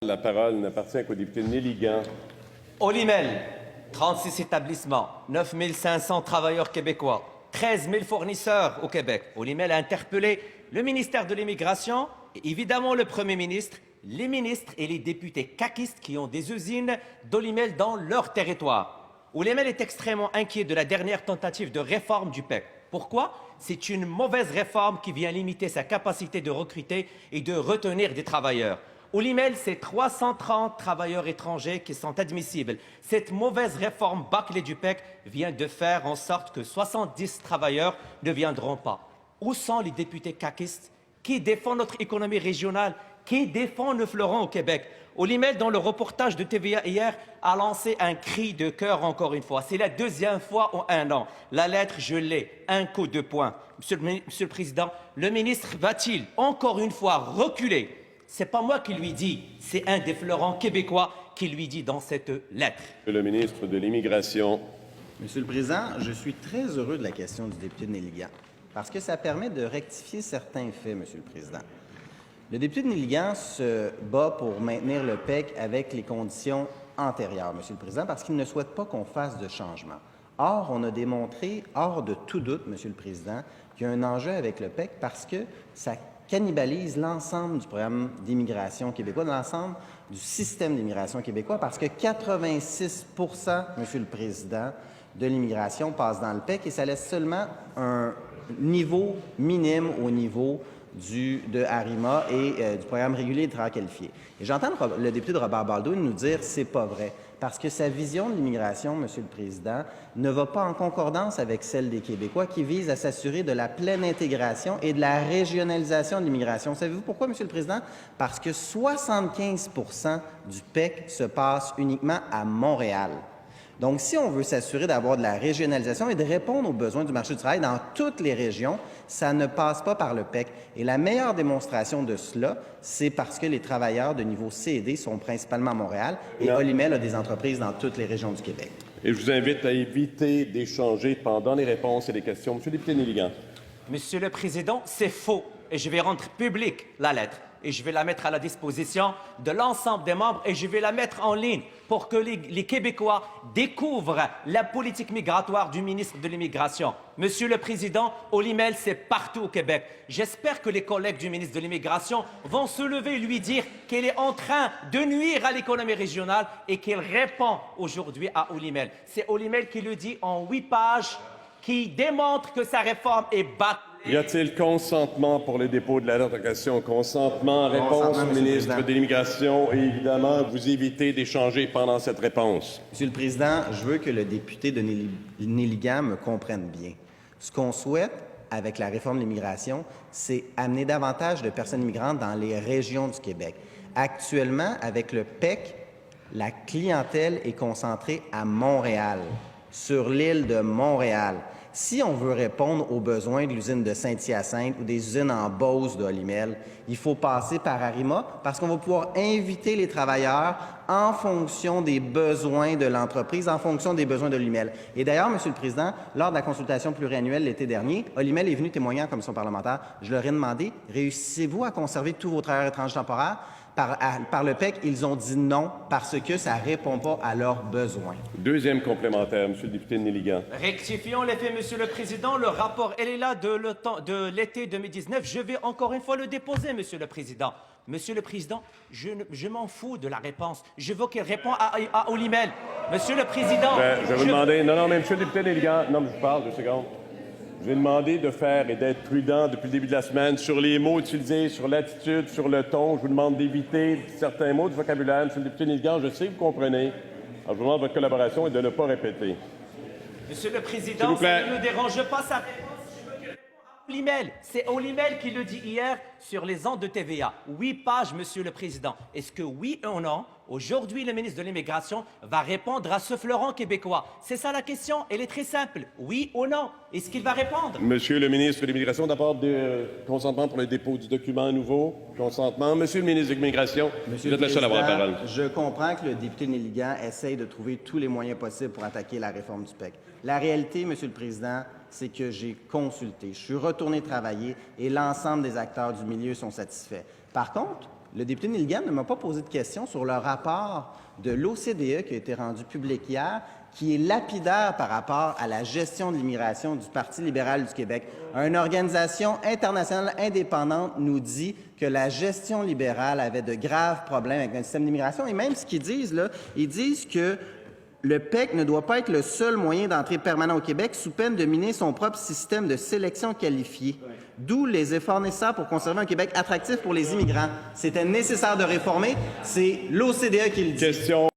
La parole n'appartient qu'au député Néligan. Olimel, 36 établissements, 9 500 travailleurs québécois, 13 000 fournisseurs au Québec. Olimel a interpellé le ministère de l'Immigration et évidemment le Premier ministre, les ministres et les députés caquistes qui ont des usines d'Olimel dans leur territoire. Olimel est extrêmement inquiet de la dernière tentative de réforme du PEC. Pourquoi? C'est une mauvaise réforme qui vient limiter sa capacité de recruter et de retenir des travailleurs. Olimel, c'est 330 travailleurs étrangers qui sont admissibles. Cette mauvaise réforme bâclée du PEC vient de faire en sorte que 70 travailleurs ne viendront pas. Où sont les députés caquistes qui défendent notre économie régionale, qui défendent le fleuron au Québec? Olimel, dans le reportage de TVA hier, a lancé un cri de cœur encore une fois. C'est la deuxième fois en un an. La lettre, je l'ai. Un coup de poing. Monsieur le Président, le ministre va-t-il encore une fois reculer? C'est pas moi qui lui dis, c'est un des fleurons québécois qui lui dit dans cette lettre. Le ministre de l'Immigration. Monsieur le Président, je suis très heureux de la question du député de Néligan, parce que ça permet de rectifier certains faits, Monsieur le Président. Le député de Néligan se bat pour maintenir le PEC avec les conditions antérieures, Monsieur le Président, parce qu'il ne souhaite pas qu'on fasse de changement. Or, on a démontré, hors de tout doute, Monsieur le Président, qu'il y a un enjeu avec le PEC parce que ça cannibalise l'ensemble du programme d'immigration québécois, l'ensemble du système d'immigration québécois, parce que 86 Monsieur le Président, de l'immigration passe dans le PEC et ça laisse seulement un niveau minime au niveau de ARIMA et du programme régulier de travail qualifié. Et j'entends le député de Robert Baldwin nous dire que c'est pas vrai, parce que sa vision de l'immigration, Monsieur le Président, ne va pas en concordance avec celle des Québécois qui vise à s'assurer de la pleine intégration et de la régionalisation de l'immigration. Savez-vous pourquoi, Monsieur le Président? Parce que 75 du PEC se passe uniquement à Montréal. Donc, si on veut s'assurer d'avoir de la régionalisation et de répondre aux besoins du marché du travail dans toutes les régions, ça ne passe pas par le PEC. Et la meilleure démonstration de cela, c'est parce que les travailleurs de niveau C et D sont principalement à Montréal et Olimel a des entreprises dans toutes les régions du Québec. Et je vous invite à éviter d'échanger pendant les réponses et les questions. Monsieur le député Néligan. Monsieur le Président, c'est faux et je vais rendre publique la lettre et je vais la mettre à la disposition de l'ensemble des membres et je vais la mettre en ligne pour que les Québécois découvrent la politique migratoire du ministre de l'Immigration. Monsieur le Président, Olimel, c'est partout au Québec. J'espère que les collègues du ministre de l'Immigration vont se lever et lui dire qu'elle est en train de nuire à l'économie régionale et qu'elle répond aujourd'hui à Olimel. C'est Olimel qui le dit en 8 pages, qui démontre que sa réforme est bâclée. Y a-t-il consentement pour le dépôt de la lettre de question? Consentement, réponse au ministre de l'Immigration. Et évidemment, vous évitez d'échanger pendant cette réponse. Monsieur le Président, je veux que le député de Néligan me comprenne bien. Ce qu'on souhaite avec la réforme de l'immigration, c'est amener davantage de personnes immigrantes dans les régions du Québec. Actuellement, avec le PEC, la clientèle est concentrée à Montréal, sur l'île de Montréal. Si on veut répondre aux besoins de l'usine de Saint-Hyacinthe ou des usines en Beauce d'Olimel, il faut passer par ARIMA parce qu'on va pouvoir inviter les travailleurs en fonction des besoins de l'entreprise, en fonction des besoins de Olimel. Et d'ailleurs, Monsieur le Président, lors de la consultation pluriannuelle l'été dernier, Olimel est venu témoigner en commission parlementaire. Je leur ai demandé, réussissez-vous à conserver tous vos travailleurs étrangers temporaires? Par le PEC, ils ont dit non parce que ça ne répond pas à leurs besoins. Deuxième complémentaire, Monsieur le député Néligan. Rectifions les faits, Monsieur le Président. Le rapport, elle est là de l'été 2019. Je vais encore une fois le déposer, Monsieur le Président. Monsieur le Président, je m'en fous de la réponse. Je veux qu'elle réponde à Olimel. Monsieur le Président... Je vais vous demander... Non, mais Monsieur le député Néligan... Non, mais je vous parle, 2 secondes. Je vais demander de faire et d'être prudent depuis le début de la semaine sur les mots utilisés, sur l'attitude, sur le ton. Je vous demande d'éviter certains mots du vocabulaire. Monsieur le député Néligan, je sais que vous comprenez. Alors, je vous demande votre collaboration et de ne pas répéter. Monsieur le Président, ça ne me dérange pas sa réponse. Je veux qu'elle réponde à Olimel. C'est Olimel qui le dit hier sur les ondes de TVA. 8 pages, Monsieur le Président. Est-ce que oui ou non, aujourd'hui, le ministre de l'Immigration va répondre à ce fleuron québécois? C'est ça la question. Elle est très simple. Oui ou non? Est-ce qu'il va répondre? Monsieur le ministre de l'Immigration, d'abord, consentement pour le dépôt du document nouveau. Consentement. Monsieur le ministre de l'Immigration, vous êtes le seul à avoir la parole. Je comprends que le député Néligan essaye de trouver tous les moyens possibles pour attaquer la réforme du PEC. La réalité, Monsieur le Président, c'est que j'ai consulté, je suis retourné travailler et l'ensemble des acteurs du milieu sont satisfaits. Par contre, Le député Nilgand ne m'a pas posé de questions sur le rapport de l'OCDE qui a été rendu public hier, qui est lapidaire par rapport à la gestion de l'immigration du Parti libéral du Québec. Une organisation internationale indépendante nous dit que la gestion libérale avait de graves problèmes avec notre système d'immigration. Et même ce qu'ils disent, là, ils disent que le PEC ne doit pas être le seul moyen d'entrée permanent au Québec sous peine de miner son propre système de sélection qualifiée. D'où les efforts nécessaires pour conserver un Québec attractif pour les immigrants. C'était nécessaire de réformer. C'est l'OCDE qui le dit. Question